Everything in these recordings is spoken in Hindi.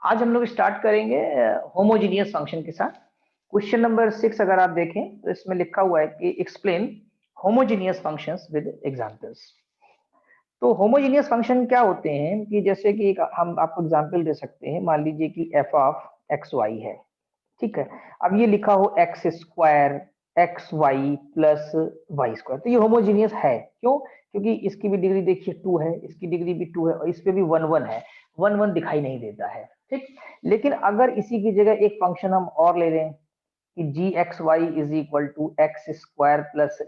आज हम लोग स्टार्ट करेंगे होमोजीनियस फंक्शन के साथ। क्वेश्चन नंबर 6 अगर आप देखें तो इसमें लिखा हुआ है कि explain homogeneous functions with examples. तो होमोजीनियस फंक्शन क्या होते हैं कि जैसे कि हम आपको एग्जांपल दे सकते हैं। मान लीजिए कि एफ ऑफ एक्स वाई है, ठीक है। अब ये लिखा हो x square x y plus y square, तो ये होमोजीनियस है। क्यों? क्योंकि इसकी भी डिग्री देखिए 2 है, इसकी डिग्री भी 2 है और इस पे भी 1 1 है। 1 1 दिखाई नहीं देता है, ठीक। लेकिन अगर इसी की जगह एक फंक्शन हम और ले लें कि g x y is equal to x square plus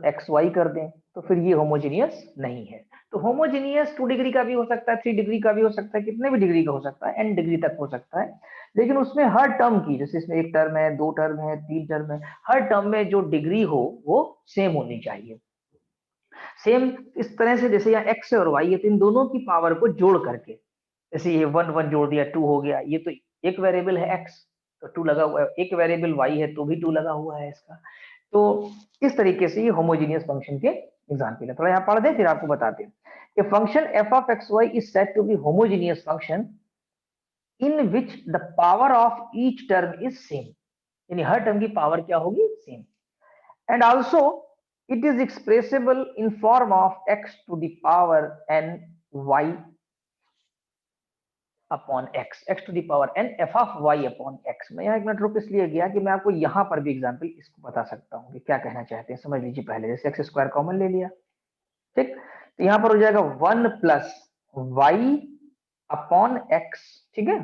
x y कर दें, तो फिर ये होमोजीनियस नहीं है। तो होमोजीनियस 2 डिग्री का भी हो सकता है, 3 डिग्री का भी हो सकता है, कितने भी डिग्री का हो सकता है, n डिग्री तक हो सकता है। लेकिन उसमें हर टर्म की, जैसे इसमें एक टर्म है, 2 टर्म है, 3 टर्म है, हर टर्म में जो डिग्री हो वो सेम होनी चाहिए। सेम इस तरह से जैसे यहाँ x और y है, तो इन दोनों की पावर को जोड़ करके, जैसे ये 1 1 जोड़ दिया 2 हो गया। ये तो एक वेरिएबल है x, तो 2 लगा हुआ है, एक वेरिएबल y है तो भी 2 लगा हुआ है इसका। तो इस तरीके से ये होमोजीनियस फंक्शन के एग्जांपल है। थोड़ा यहाँ पढ़ दें फिर आपको बताते हैं। A function f of xy is said to be homogeneous function in which the power of each term is same। यानी हर टर्म की पावर क्या होगी? Same. And also it is expressible in form of x to the power n y upon x to the power n f of y upon x। मैं यहाँ एक मिनट रुक इसलिए गया कि मैं आपको यहाँ पर भी एग्जांपल इसको बता सकता हूँ कि क्या कहना चाहते हैं। समझ लीजिए पहले, जैसे एक्स स्क्वायर कॉमन ले लिया, ठीक। तो यहाँ पर हो जाएगा 1 प्लस वाई अपॉन एक्स, ठीक है,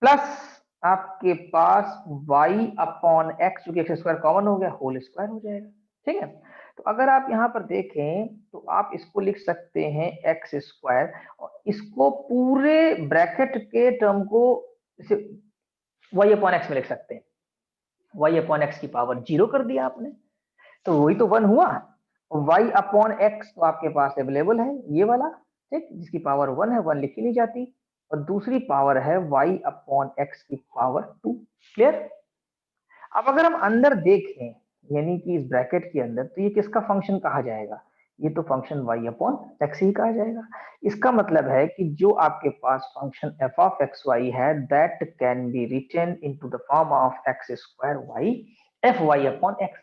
प्लस आपके पास y अपॉन एक्स, क्योंकि एक्स स्क्वायर कॉमन हो गया, होल स्क्वायर हो जाएगा, ठीक है। तो अगर आप यहाँ पर देखें तो आप इसको लिख सकते हैं एक्स स्क्वायर, और इसको पूरे ब्रैकेट के टर्म को जैसे y अपॉन एक्स में लिख सकते हैं। y अपॉन एक्स की पावर 0 कर दिया आपने, तो वही तो 1 हुआ। y अपॉन एक्स तो आपके पास अवेलेबल है ये वाला, ठीक, जिसकी पावर 1 है, 1 लिखी नहीं जाती। और दूसरी पावर है y अपॉन एक्स की पावर 2। क्लियर? अब अगर हम अंदर देखें, यानी कि इस ब्रैकेट के अंदर, तो ये किसका फंक्शन कहा जाएगा? ये तो फंक्शन y अपॉन एक्स ही कहा जाएगा। इसका मतलब है कि जो आपके पास function f of x y है, that can be written into the form of x square y f y upon x.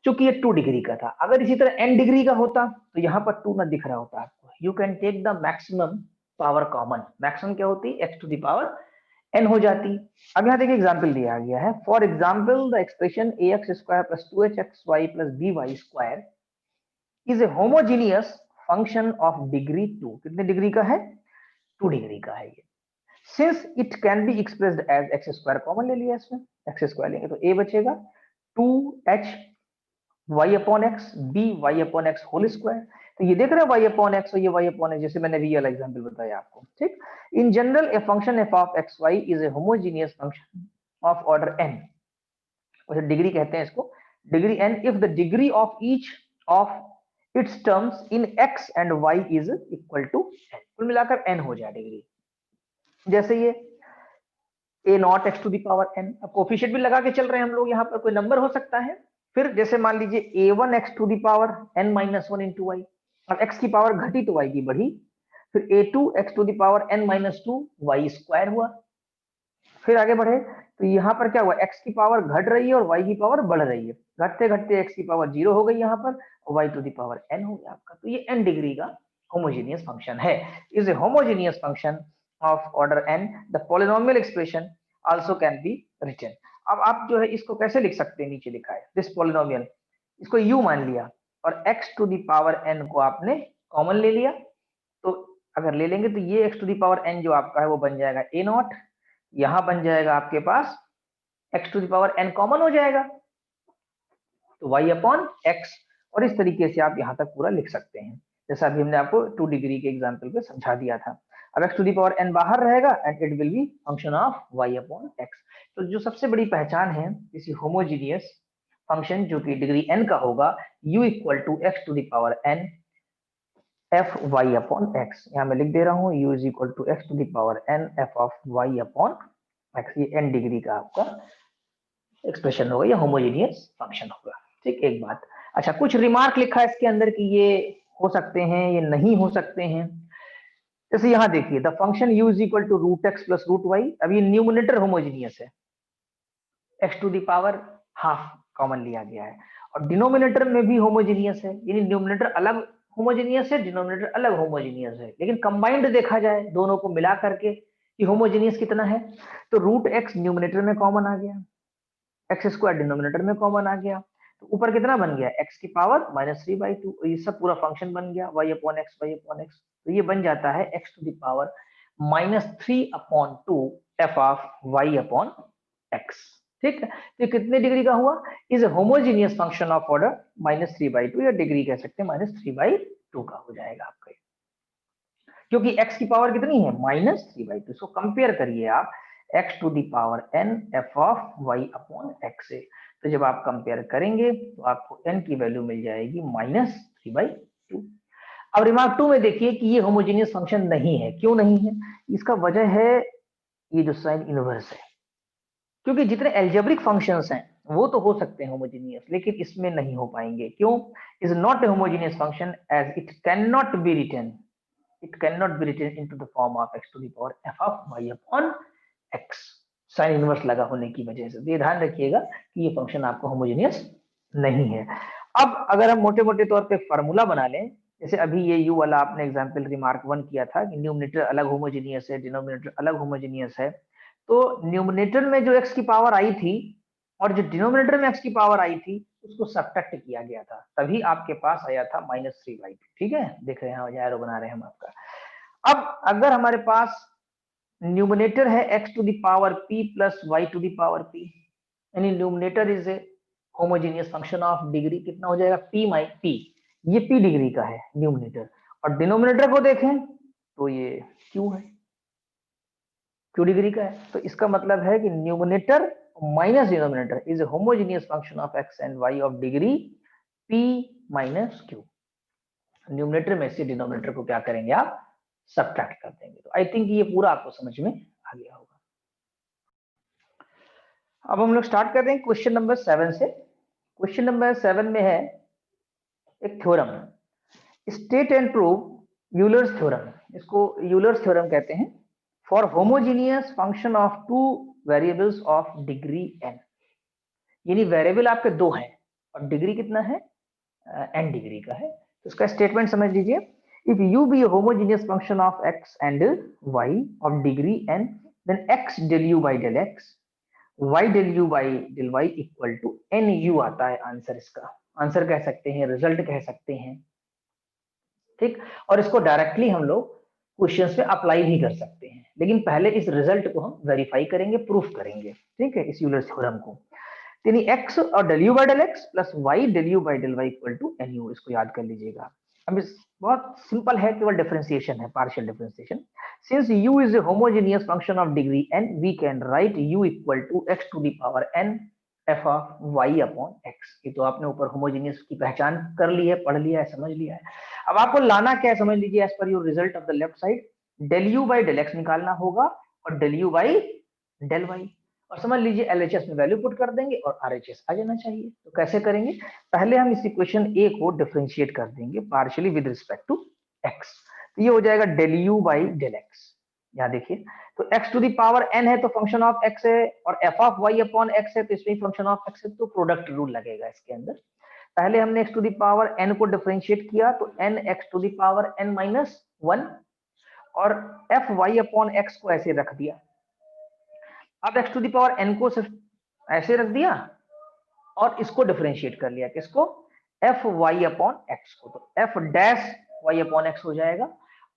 चूंकि ये 2 डिग्री का था, अगर इसी तरह n डिग्री का होता तो यहाँ पर 2 ना दिख रहा होता आपको। You can take the maximum power common. Maximum क्या होती है? x to the power n हो जाती। अब यहाँ देखिए एग्जांपल दिया गया है। For example the expression ax square plus 2hxy plus by square is a homogeneous function of degree 2। कितने डिग्री का है? 2 डिग्री का है ये। Since it can be expressed as x square, common ले लिया इसमें, एक्स स्क्वायर लेंगे तो a बचेगा 2h y upon x b y upon x whole square. तो ये देख रहे हैं वाई अपॉन एक्स और ये वाई अपॉन एक्स, जैसे मैंने रियल एग्जांपल बताया आपको, ठीक। In general a function f of x y is a homogeneous function of order n, और डिग्री कहते हैं इसको, degree n, if the degree of each of its terms in x and y is equal to n। कुल मिलाकर n हो जाए डिग्री। जैसे ये a nought x to the power n, अब कोफिशिएंट भी लगा के चल रहे हैं हम लोग, यहाँ पर कोई नंबर हो सकता है। फिर जैसे मान लीजिए a1 x to the power n minus 1 into y. अब x की पावर घटी तो y की बढ़ी। फिर a2 x to the power n minus 2 y square हुआ। फिर आगे बढ़े तो यहाँ पर क्या हुआ? x की पावर घट रही है और y की पावर बढ़ रही है। घटते घटते x की पावर 0 हो गई यहाँ पर, और y to the power n हो गया आपका। तो ये n डिग्री का होमोजीनियस फंक्शन है। Is a homogeneous function of order n। The polynomial expression also can be written. अब आप जो है इसको कैसे लिख सकते हैं? नीचे लिखा है दिस पॉलिनोमियल, इसको u मान लिया और x to the power n को आपने कॉमन ले लिया। तो अगर ले लेंगे तो ये x to the power n जो आपका है वो बन जाएगा a नॉट, यहां बन जाएगा आपके पास x to the power n common हो जाएगा तो y अपॉन एक्स। और इस तरीके से आप यहां तक पूरा लिख सकते हैं, जैसा अभी हमने आपको 2 डिग्री के एग्जांपल पे समझा दिया था। अब x to the power n बाहर रहेगा and it will be function of y upon x. तो जो सबसे बड़ी पहचान है किसी होमोजीनियस फंक्शन जो कि डिग्री n का होगा, u equal to x to the power n f y upon x. यहाँ मैं लिख दे रहा हूँ u is equal to x to the power n f of y upon x. ये n डिग्री का आपका एक्सप्रेशन होगा या होमोजीनियस फंक्शन होगा, ठीक। एक बात, अच्छा, कुछ रिमार्क लिखा है इसके अंदर कि ये हो सकते हैं, ये नहीं हो सकते हैं। जैसे यहाँ देखिए the function u is equal to root x plus root y, अब ये न्यूमिनेटर होमोजीनियस है, x to the power half common लिया गया है, और डिनोमिनेटर में भी होमोजीनियस है, यानी न्यूमिनेटर अलग होमोजीनियस है, डिनोमिनेटर अलग होमोजीनियस है, लेकिन कंबाइंड देखा जाए दोनों को मिला करके कि होमोजीनियस कितना है, तो रूट एक्स न्यूमिनेटर में कॉमन आ गया, एक्स स्क्वायर डिनोमिनेटर में कॉमन आ गया, तो ऊपर कितना बन गया एक्स की पावर -3/2, ये सब पूरा फंक्शन बन गया y अपॉन एक्स, तो ये बन जाता है x to the power -3/2 f of y upon x। ठीक है, तो कितने डिग्री का हुआ, is homogeneous function of order -3/2, या डिग्री कह सकते हैं -3/2 का हो जाएगा आपका, क्योंकि x की पावर कितनी है -3/2। सो कंपेयर करिए आप x to the power n f of y upon x से, तो जब आप कंपेयर करेंगे तो आपको n की वैल्यू मिल जाएगी -3/2। अब रिमार्क 2 में देखिए कि ये होमोजेनियस फंक्शन नहीं है, क्यों नहीं है, इसका वजह है ये जो साइन इनवर्स है, क्योंकि जितने एल्जेब्रिक फंक्शंस हैं वो तो हो सकते हैं होमोजेनियस, लेकिन इसमें नहीं हो पाएंगे, क्यों, is not a homogeneous function as it can not be written, it cannot be written into the form of x to the power f of y upon x, sine inverse लगा होने की वजह से। ये ध्यान रखिएगा कि ये फंक्शन आपको होमोजेनियस नहीं है। अब अगर हम मोटे मोटे तौर पे फार्मूला बना लें, जैसे अभी ये u वाला आपने एग्जांपल रिमार्क 1 किया था कि न्यूमरेटर अलग होमोजेनियस है, डिनोमिनेटर अलग होमोजेनियस है, तो न्यूमरेटर में जो x की पावर आई थी और जो डिनोमिनेटर में x की पावर आई थी उसको सब्ट्रैक्ट किया गया था, तभी आपके पास आया था -3/2। ठीक है, देख रहे हैं एरो बना रहे हैं हम आपका। अब अगर हमारे पास न्यूमिनेटर है x to the power p plus y to the power p, यानी numerator is a homogeneous function of degree, कितना हो जाएगा p माई p, ये p डिग्री का है न्यूमिनेटर, और डिनोमिनेटर को देखें तो ये q है, q डिग्री का है, तो इसका मतलब है कि numerator minus denominator is a homogeneous function of x and y of degree p minus q। Numerator में से डिनोमिनेटर को क्या करेंगे आप सब्ट्रैक्ट कर देंगे, तो आई थिंक ये पूरा आपको समझ में आ गया होगा। अब हम लोग स्टार्ट कर रहे हैं क्वेश्चन नंबर 7 से। क्वेश्चन नंबर 7 में है एक theorem, state and prove Euler's theorem, इसको यूलर्स थ्योरम कहते हैं, for homogeneous function of two variables of degree n, यानी वेरिएबल आपके दो हैं और डिग्री कितना है n डिग्री का है, तो इसका स्टेटमेंट समझ लीजिए, if u be a homogeneous function of x and y of degree n, then x del u by del x, y del u by del y equal to nu आता है आंसर, इसका आंसर कह सकते हैं, रिजल्ट कह सकते हैं। ठीक, और इसको डायरेक्टली हम लोग क्वेश्चंस में अप्लाई भी कर सकते हैं, लेकिन पहले इस रिजल्ट को हम वेरीफाई करेंगे, प्रूफ करेंगे। ठीक है, इस यूलर्स थ्योरम को, यानी x और del u by del x plus y del u by del y equal to nu, इसको याद कर लीजिएगा। अब इस बहुत सिंपल है, केवल डिफरेंशिएशन है, partial differentiation. Since u is a homogeneous function of degree n, we can write u equal to x to the power n f of y upon x। ये तो आपने ऊपर होमोजेनियस की पहचान कर ली है, पढ़ लिया है, समझ लिया है। अब आपको लाना क्या है समझ लीजिए, as per your result of the left side del u by del x निकालना होगा और del u by del y, और समझ लीजिए एलएचएस में वैल्यू पुट कर देंगे और आरएचएस आ जाना चाहिए। तो कैसे करेंगे, पहले हम इस इक्वेशन ए को डिफरेंशिएट कर देंगे partially with respect to x, तो ये हो जाएगा del u by del x। यहाँ देखिए, तो x to the power n है तो फंक्शन ऑफ x है, और f of y upon x है तो इसमें फंक्शन ऑफ x है, तो प्रोडक्ट रूल लगेगा इसके अंदर। पहले हमने x to the power n को डिफरेंशिएट किया तो n x to the power n minus 1, और f y अपॉन x को ऐसे रख दिया। अब x to the power n को सिर्फ ऐसे रख दिया और इसको डिफरेंशिएट कर लिया, किसको, एफ वाई अपॉन एक्स को, तो f dash y upon x हो जाएगा।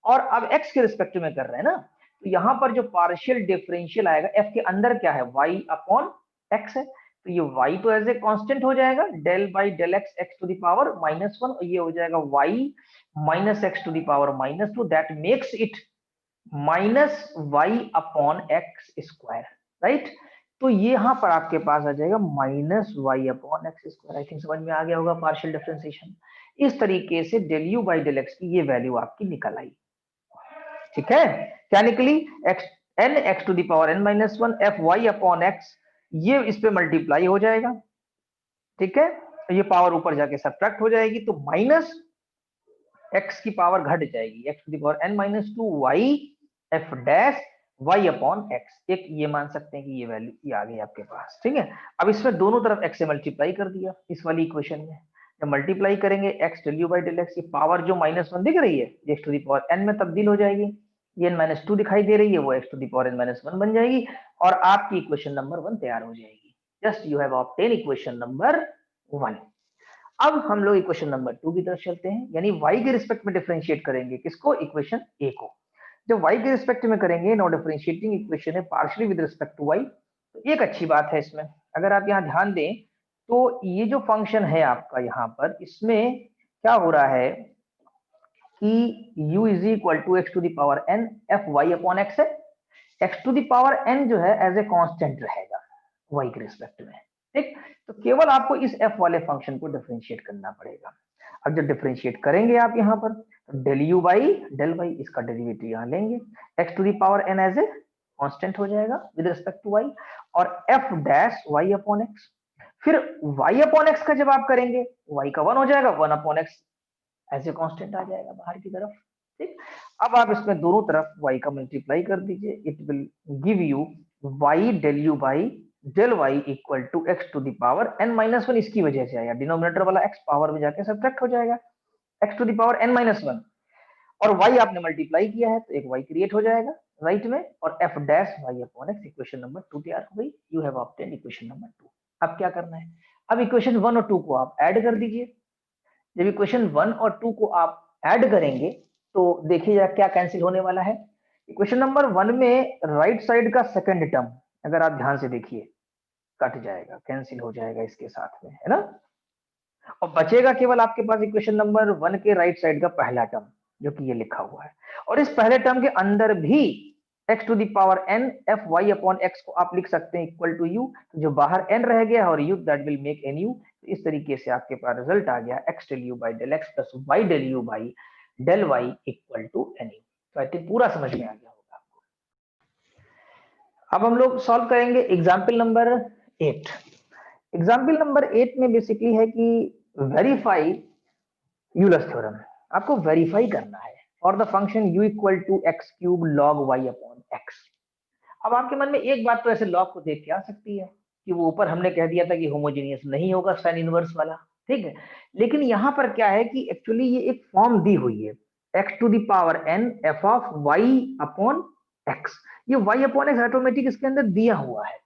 और अब x के रिस्पेक्ट में कर रहे हैं ना, तो यहाँ पर जो पार्शियल डिफरेंशियल आएगा f के अंदर क्या है, y अपॉन x है, तो ये y तो एज ए कांस्टेंट हो जाएगा, del by del x x to the power -1, और ये हो जाएगा y minus x to the power -2, that makes it minus y upon x square, right. तो ये यहाँ पर आपके पास आ जाएगा minus y upon x square. I think समझ में आ गया होगा पार्शियल डिफरेंशिएशन। इस तरीके से del u by del x की ये वैल्यू आपकी निकल आई। ठीक है, क्या निकली, x n x to the power n minus 1 f y upon x, ये इस पे मल्टीप्लाई हो जाएगा। ठीक है, तो ये पावर ऊपर जाके सब्ट्रैक्ट हो जाएगी, तो माइनस x की पावर घट जाएगी, x to the power n minus 2 y f dash y upon x। एक ये मान सकते हैं कि ये वैल्यू ये आ गई आपके पास, ठीक है। अब इसमें दोनों तरफ x से मल्टीप्लाई कर दिया इस वाली इक्वेशन में। जब मल्टीप्लाई करेंगे x del u by del x, ये पावर जो -1 दिख रही है ये x to the power n में तब्दील हो जाएगी, ये n माइनस 2 दिखाई दे रही है वो x to the power n minus 1 बन जाएगी, और आपकी इक्वेशन नंबर 1 तैयार हो जाएगी। Just you have obtain equation number 1। अब हम लोग इक्वेशन नंबर 2 की तरफ चलते हैं, यानी y के रिस्पेक्ट में डिफरेंशिएट करेंगे किसको, इक्वेशन a को। जब y के रिस्पेक्ट में करेंगे, नो डिफरेंशिएटिंग इक्वेशन है partially with respect to y, तो एक अच्छी बात है इसमें, अगर आप यहाँ ध्यान दें तो ये जो फंक्शन है आपका यहाँ पर, इसमें क्या हो रहा है कि u is equal to x to the power n f y upon x है। X to the power n जो है एज ए कांस्टेंट रहेगा y के रिस्पेक्ट में, ठीक। तो केवल आपको इस f वाले फंक्शन को डिफरेंशिएट करना पड़ेगा। अब जब डिफरेंशिएट करेंगे आप यहाँ पर, तो del u by del y, इसका डेरिवेटिव यहाँ लेंगे, x to the power n as a constant हो जाएगा विद रिस्पेक्ट टू y, और f dash y upon x। फिर y अपॉन x का जब आप करेंगे, y का 1 हो जाएगा, 1 upon x as a constant आ जाएगा बाहर की तरफ, ठीक। अब आप इसमें दोनों तरफ y का मल्टीप्लाई कर दीजिए, it will give you y del u by del y equal to x to the power n minus 1, इसकी वजह से आया, डिनोमिनेटर वाला x पावर में जाके सब्ट्रैक्ट हो जाएगा, x to the power n minus 1, और y आपने मल्टीप्लाई किया है तो एक y क्रिएट हो जाएगा राइट में, और f dash y upon x, equation number 2 तैयार हो गई। You have obtain equation number 2। अब क्या करना है, अब इक्वेशन 1 और 2 को आप ऐड कर दीजिए। जब इक्वेशन 1 और 2 को आप ऐड करेंगे तो देखिए क्या कैंसिल होने वाला है। इक्वेशन नंबर 1 में राइट साइड का सेकंड टर्म अगर आप ध्यान से देखिए कट जाएगा, कैंसिल हो जाएगा इसके साथ में, है ना, और बचेगा केवल आपके पास इक्वेशन नंबर 1 के राइट साइड का पहला टर्म जो कि ये लिखा हुआ है, और इस पहले टर्म के अंदर भी x to the power n f y upon x को आप लिख सकते हैं इक्वल टू u, जो बाहर n रह गया और u that will make n u। इस तरीके से आपके पास रिजल्ट आ गया x del u by del x plus y del u by del y equal to n u। तो आई थिंक पूरा समझ में आ गया होगा आपको। अब हम लोग सॉल्व करेंगे एग्जाम्पल नंबर 8। एग्जाम्पल नंबर 8 में बेसिकली है कि वेरीफाई यूलर्स थ्योरम, आपको वेरीफाई करना है for the function u equal to x cube log y upon x। अब आपके मन में एक बात तो ऐसे लॉग को देख के आ सकती है कि वो ऊपर हमने कह दिया था कि होमोजेनियस नहीं होगा साइन इनवर्स वाला, ठीक है, लेकिन यहाँ पर क्या है कि एक्चुअली ये एक फॉर्म दी हुई है x to the power n f of y upon x, ये y अपॉन x ऑटोमेटिक इसके अंदर दिया हुआ है,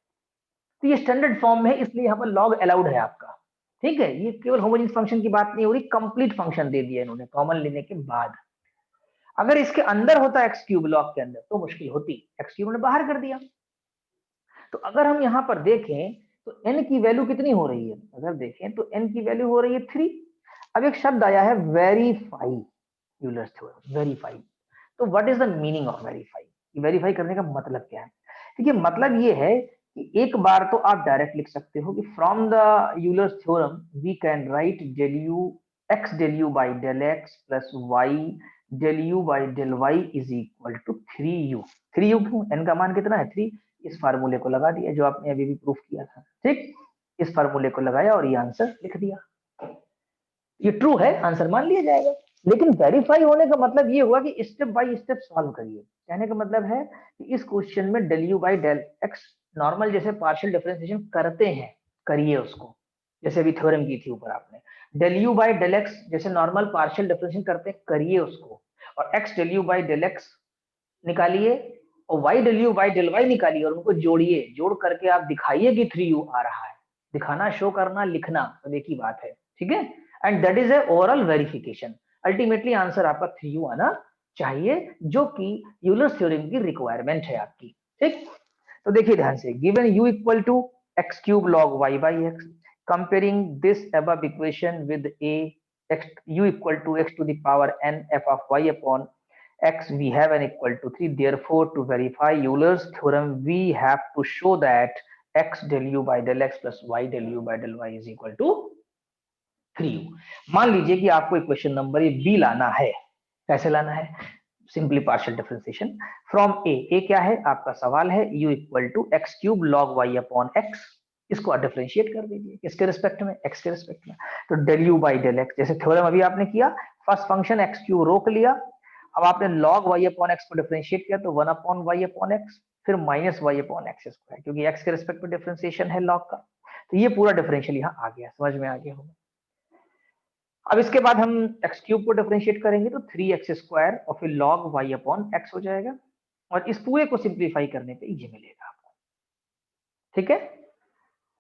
तो ये स्टैंडर्ड फॉर्म में है, इसलिए यहाँ पर लॉग अलाउड है आपका, ठीक है। ये केवल होमोजेनियस फंक्शन की बात नहीं हो रही, कंप्लीट फंक्शन दे दिया इन्होंने कॉमन लेने के बाद। अगर इसके अंदर होता एक्स क्यूब लॉग के अंदर तो मुश्किल होती, एक्स क्यूब ने बाहर कर दिया। तो अगर हम यहाँ पर देखें तो n की वैल्यू कितनी हो रही है, अगर देखें तो n की वैल्यू हो रही है 3। अब एक शब्द आया है वेरीफाई यूलर्स थ्योरम, वेरीफाई। तो what is the meaning of verify, verify करने का मतलब क्या है, देखिए मतलब ये है कि एक बार तो आप डायरेक्ट लिख सकते हो कि from the Euler's theorem we can write del u x del u by del x plus y del u by del y is equal to 3u। 3u क्यों, n का मान कितना है 3, इस फार्मूले को लगा दिया जो आपने अभी भी प्रूफ किया था, ठीक, इस फार्मूले को लगाया और ये आंसर लिख दिया, ये ट्रू है, आंसर मान लिया जाएगा। लेकिन वेरीफाई होने का मतलब ये हुआ कि स्टेप बाय स्टेप सॉल्व करिए, कहने का मतलब है कि इस क्वेश्चन में del u by del x normal जैसे पार्शियल डिफरेंशिएशन करते हैं करिए उसको, जैसे अभी थ्योरम की थी ऊपर आपने, del u by del x जैसे नॉर्मल पार्शियल डिफरेंशिएशन करते हैं करिए उसको, और x del u by del x निकालिए और y del u by del y निकालिए और उनको जोड़िए, जोड़ करके आप दिखाइए कि 3u आ रहा है, दिखाना, शो करना, लिखना तो एक ही बात है, ठीक है, and that is a oral verification. Ultimately answer आपका 3u आना चाहिए, जो कि यूलर्स थ्योरम की रिक्वायरमेंट है आपकी, ठीक। तो देखिए ध्यान से, given u equal to x cube log y by x, comparing this above equation with a x u equal to x to the power n f of y upon x, we have an equal to 3, therefore to verify Euler's theorem we have to show that x del u by del x plus y del u by del y is equal to 3u। मान लीजिए कि आपको इक्वेशन नंबर ये बी लाना है, कैसे लाना है, simply partial differentiation from a क्या है आपका सवाल है, u equal to x cube log y upon x, इसको आप डिफरेंशिएट कर दीजिए, किसके रिस्पेक्ट में, एक्स के रिस्पेक्ट में। तो del u by del x, जैसे थ्योरम अभी आपने किया, फर्स्ट फंक्शन एक्स क्यू रोक लिया, अब आपने लॉग वाई अपॉन एक्स को डिफरेंशिएट किया तो 1 अपॉन वाई अपॉन एक्स, फिर minus y upon x square, क्योंकि एक्स के रिस्पेक्ट में डिफरेंशिएशन है लॉग का। तो ये पूरा डिफरेंशियल यहाँ आ गया, समझ में आ गया होगा। अब इसके बाद हम एक्स क्यूब को डिफरेंशिएट करेंगे तो 3x स्क्वायर और फिर लॉग वाई अपॉन एक्स हो जाएगा, और इस पूरे को सिंप्लीफाई करने पे ये मिलेगा आपको। ठीक है,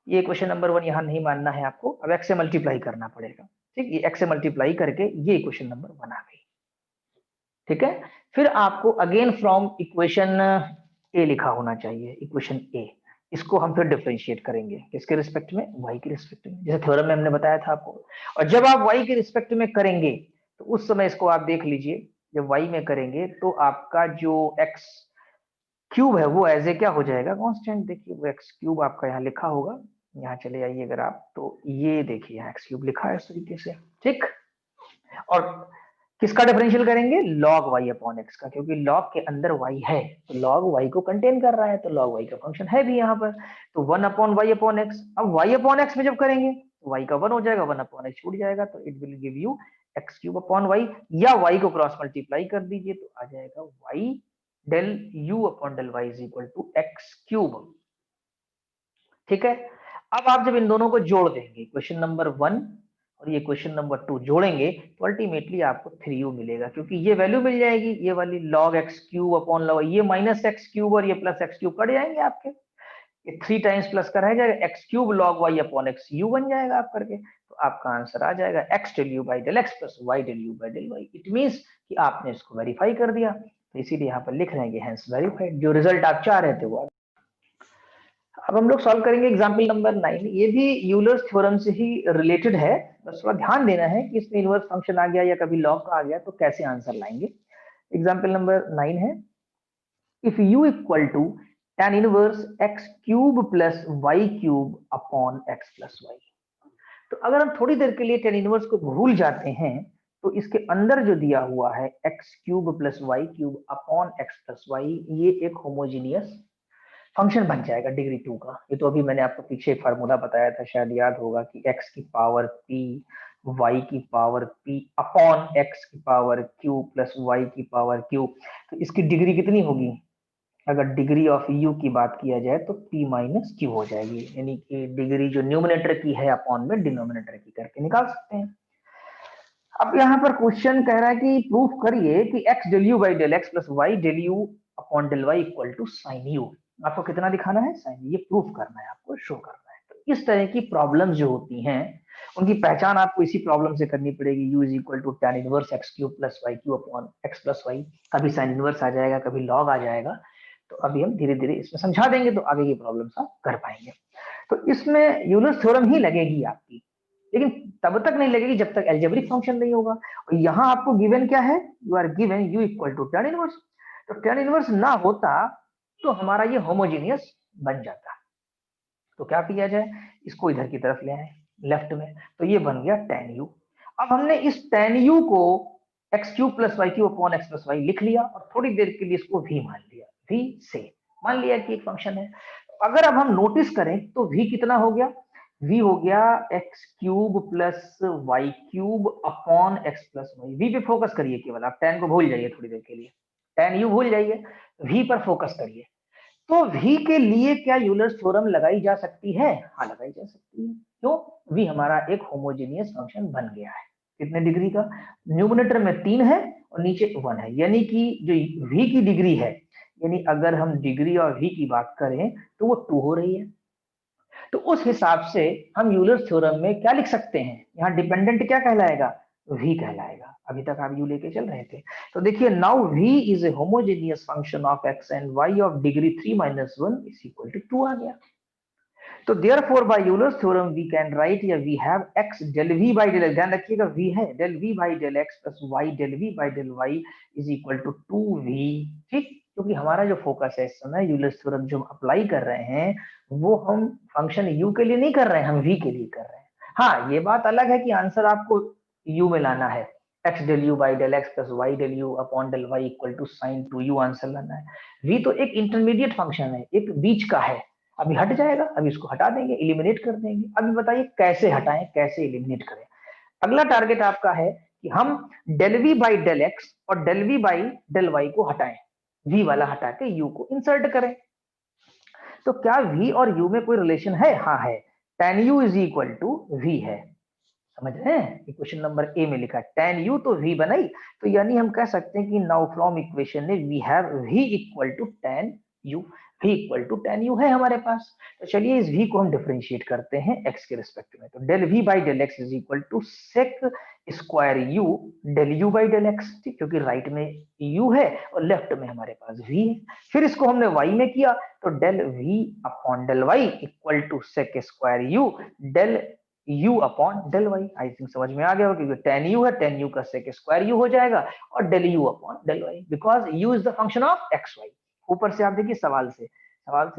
ये क्वेश्चन नंबर 1 यहाँ नहीं मानना है आपको, अब x से मल्टीप्लाई करना पड़ेगा। ठीक, ये x से मल्टीप्लाई करके ये क्वेश्चन नंबर 1 आ गई। ठीक है, फिर आपको अगेन फ्रॉम इक्वेशन ए लिखा होना चाहिए, इक्वेशन ए, इसको हम फिर डिफरेंशिएट करेंगे किसके रिस्पेक्ट में, y के रिस्पेक्ट में, जैसे थ्योरम में हमने बताया था आपको। और जब आप y के रिस्पेक्ट में करेंगे तो उस समय इसको आप देख लीजिए, जब y में करेंगे तो आपका जो x क्यूब है वो एज ए क्या हो जाएगा, कांस्टेंट। देखिए वो x क्यूब आपका यहाँ लिखा होगा, यहाँ चले आइए अगर आप, तो ये देखिए यहाँ x क्यूब लिखा है इस तरीके से। ठीक, और किसका डिफरेंशियल करेंगे, लॉग वाई अपॉन एक्स का, क्योंकि लॉग के अंदर वाई है तो लॉग वाई को कंटेन कर रहा है, तो लॉग वाई का फंक्शन है भी यहाँ पर, तो 1 अपॉन वाई अपॉन एक्स। अब वाई अपॉन एक्स में जब करेंगे तो वाई का 1 हो जाएगा, 1 अपॉन एक्स छूट जाएगा, तो it will give you x cube upon y, या वाई को क्रॉस मल्टीप्लाई कर दीजिए तो आ जाएगा y del u upon del y is equal to x cube. ठीक है, अब आप जब इन दोनों को जोड़ देंगे, क्वेश्चन नंबर 1 और ये क्वेश्चन नंबर 2 जोड़ेंगे तो अल्टीमेटली आपको 3u मिलेगा, क्योंकि ये वैल्यू मिल जाएगी, ये वाली log x cube upon log, ये माइनस एक्स क्यूब और ये प्लस एक्स क्यूब कट जाएंगे आपके, ये 3 टाइम्स प्लस का रह जाएगा, x cube log y upon x you बन जाएगा आप करके, तो आपका आंसर आ जाएगा x del u by del x plus y del u by del y. It means कि आपने इसको वेरीफाई कर दिया, तो इसीलिए यहाँ पर लिख रहे हैं हेंस वेरीफाइड, जो रिजल्ट आप चाह रहे थे वो। अब हम लोग सॉल्व करेंगे एग्जाम्पल नंबर 9, ये भी यूलर्स थ्योरम से ही रिलेटेड है, बस थोड़ा ध्यान देना है कि इसमें इनवर्स फंक्शन आ गया या कभी लॉग का आ गया तो कैसे आंसर लाएंगे। एग्जाम्पल नंबर 9 है, if u equal to tan inverse x cube plus y cube upon x plus y. तो अगर हम थोड़ी देर के लिए tan इनवर्स को भूल जाते हैं तो इसके अंदर जो दिया हुआ है x cube plus y cube upon x plus y, ये एक होमोजीनियस फंक्शन बन जाएगा डिग्री 2 का। ये तो अभी मैंने आपको पीछे फार्मूला बताया था, शायद याद होगा कि x की पावर p, y की पावर p अपॉन x की पावर q प्लस y की पावर q, तो इसकी डिग्री कितनी होगी, अगर डिग्री ऑफ u की बात किया जाए तो p माइनस q हो जाएगी, यानी कि डिग्री जो न्यूमरेटर की है अपॉन में डिनोमिनेटर की करके निकाल सकते हैं। अब यहाँ पर क्वेश्चन कह रहा है कि प्रूफ करिए कि x del u by del x plus y del u upon del y equal to sine u. आपको कितना दिखाना है, साइन, ये प्रूफ करना है, आपको शो करना है। तो इस तरह की प्रॉब्लम्स जो होती हैं उनकी पहचान आपको इसी प्रॉब्लम से करनी पड़ेगी, u is equal to tan inverse x cube plus y cube upon x plus y, कभी साइन इनवर्स आ जाएगा, कभी लॉग आ जाएगा, तो अभी हम धीरे धीरे इसमें समझा देंगे तो आगे की प्रॉब्लम आप कर पाएंगे। तो इसमें यूलर्स थ्योरम ही लगेगी आपकी, लेकिन तब तक नहीं लगेगी जब तक एल्जेब्रिक फंक्शन नहीं होगा। और यहाँ आपको गिवन क्या है, you are given u equal to tan inverse, तो tan इनवर्स ना होता तो हमारा ये होमोजीनियस बन जाता। तो क्या किया जाए, इसको इधर की तरफ ले आए लेफ्ट में, तो ये बन गया tan u। अब हमने इस tan u को x cube plus y cube upon x plus y लिख लिया और थोड़ी देर के लिए इसको v मान लिया, v से मान लिया कि एक फंक्शन है। अगर अब हम नोटिस करें तो v कितना हो गया, v हो गया x cube plus y cube upon x plus y. v पे फोकस करिए केवल, आप tan को भूल जाइए थोड़ी देर के लिए, tan u भूल जाइए, v पर फोकस करिए। तो v के लिए क्या यूलर्स थ्योरम लगाई जा सकती है, हाँ लगाई जा सकती है। क्यों, v हमारा एक होमोजेनियस फंक्शन बन गया है, कितने डिग्री का, न्यूमरेटर में 3 है और नीचे 1 है, यानी कि जो v की डिग्री है, यानी अगर हम डिग्री और v की बात करें तो वो 2 हो रही है। तो उस हिसाब से हम यूलर्स थ्योरम में क्या लिख सकते हैं, यहाँ डिपेंडेंट क्या कहलाएगा, v कहलाएगा। अभी तक आप u लेके चल रहे थे, तो देखिए now v is a homogeneous function of x and y of degree 3 minus 1 is equal to 2 आ गया। तो therefore by Euler's theorem we can write, या we have x del v by del, ध्यान रखिएगा v है, del v by del x plus y del v by del y is equal to 2v। ठीक, क्योंकि हमारा जो फोकस है इस समय यूलर्स थ्योरम जो हम अप्लाई कर रहे हैं वो हम फंक्शन u के लिए नहीं कर रहे हैं, हम v के लिए कर रहे हैं। हाँ, ये बात अलग है कि आंसर आपको u में लाना है, x del u by del x plus y del u upon del y equal to sine 2u answer लाना है। v तो एक इंटरमीडिएट फंक्शन है, एक बीच का है, अभी हट जाएगा, अभी इसको हटा देंगे, एलिमिनेट कर देंगे। अभी बताइए कैसे हटाएं, कैसे एलिमिनेट करें। अगला टारगेट आपका है कि हम del v by del x और del v by del y को हटाएं, वी वाला हटा के यू को इंसर्ट करें। तो क्या वी और यू में कोई रिलेशन है? हाँ है, tan u is equal to v है। समझ रहे हैं? क्वेश्चन नंबर ए में लिखा है tan u तो v बनाई, तो यानी हम कह सकते हैं कि नाउ फ्रॉम इक्वेशन में we have v equal to tan u, v equal to tan u है हमारे पास। तो चलिए इस v को हम डिफरेंशिएट करते हैं x के रिस्पेक्ट में। तो del v by del x is equal to sec square u del u by del x, ठीक, क्योंकि राइट में u है और लेफ्ट में हमारे पास v है। फिर इसको हमने y में किया, तो del v upon del y equal to sec square u del u upon del y. I think समझ में आ गया होगा, क्योंकि tan u है, tan u का सेक स्क्वायर u हो जाएगा और del u upon del y, because u is the function of x y. ऊपर से आप देखिए सवाल से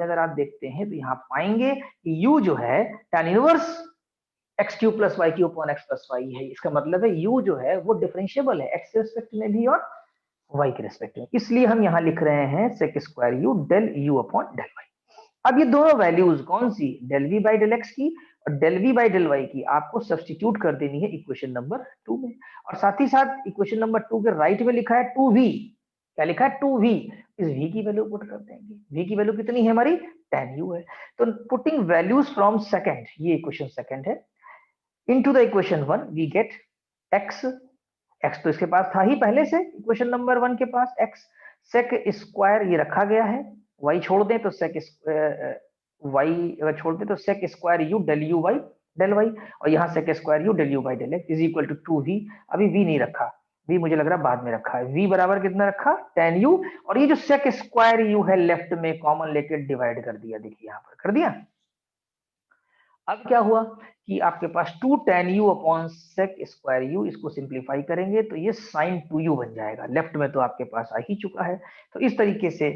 अगर आप देखते हैं तो यहाँ पाएंगे कि u जो है tan inverse x cube plus y cube upon x plus y है। इसका मतलब है u जो है वो डिफरेंशिएबल है एक्स के रिस्पेक्ट में भी और वाई के रिस्पेक्ट में, इसलिए हम यहाँ लिख रहे हैं sec square u del u upon del y. अब ये दोनों वैल्यूज कौन सी, del v by del x की और del v by del y की, आपको सब्स्टिट्यूट कर देनी है इक्वेशन नंबर 2 में। और साथ ही साथ इक्वेशन नंबर 2 के राइट में लिखा है 2v, क्या लिखा है 2v, इस v की वैल्यू पुट कर देंगे। v की वैल्यू कितनी है हमारी, tan u है। तो पुटिंग वैल्यूज फ्रॉम सेकंड, ये इक्वेशन सेकंड है, into the equation 1 we get x, x तो इसके पास था ही पहले से इक्वेशन नंबर 1 के पास x, सेक स्क्वायर ये रखा गया है, y छोड़ दें तो सेक y अगर छोड़ दें तो sec square u del u by del y, और यहाँ sec square u del u by del x is equal to 2v। अभी v नहीं रखा, v मुझे लग रहा है बाद में रखा है, v बराबर कितना रखा tan u, और ये जो सेक स्क्वायर u है लेफ्ट में कॉमन लेके डिवाइड कर दिया, देखिए यहाँ पर कर दिया। अब क्या हुआ कि आपके पास 2 tan u अपॉन सेक स्क्वायर u, इसको सिंप्लीफाई करेंगे तो ये sin 2u बन जाएगा, लेफ्ट में तो आपके पास आ ही चुका है। तो इस तरीके से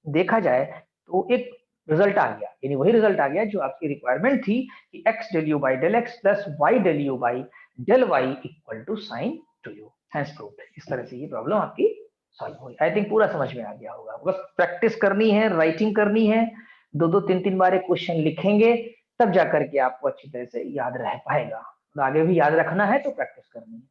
देखा जाए तो एक रिजल्ट आ गया, यानी वही रिजल्ट आ गया जो आपकी रिक्वायरमेंट थी कि x del u by del x plus y del u by del y equal to sin 2u, hence proved. इस तरह से ये प्रॉब्लम आपकी सॉल्व हुई। आई थिंक पूरा समझ में आ गया होगा, बस प्रैक्टिस करनी है, राइटिंग करनी है, 2-2 3-3 बार एक क्वेश्चन लिखेंगे, तब जाकर के आपको अच्छी तरह से याद रह पाएगा। तो आगे भी याद रखना है तो प्रैक्टिस करनी है।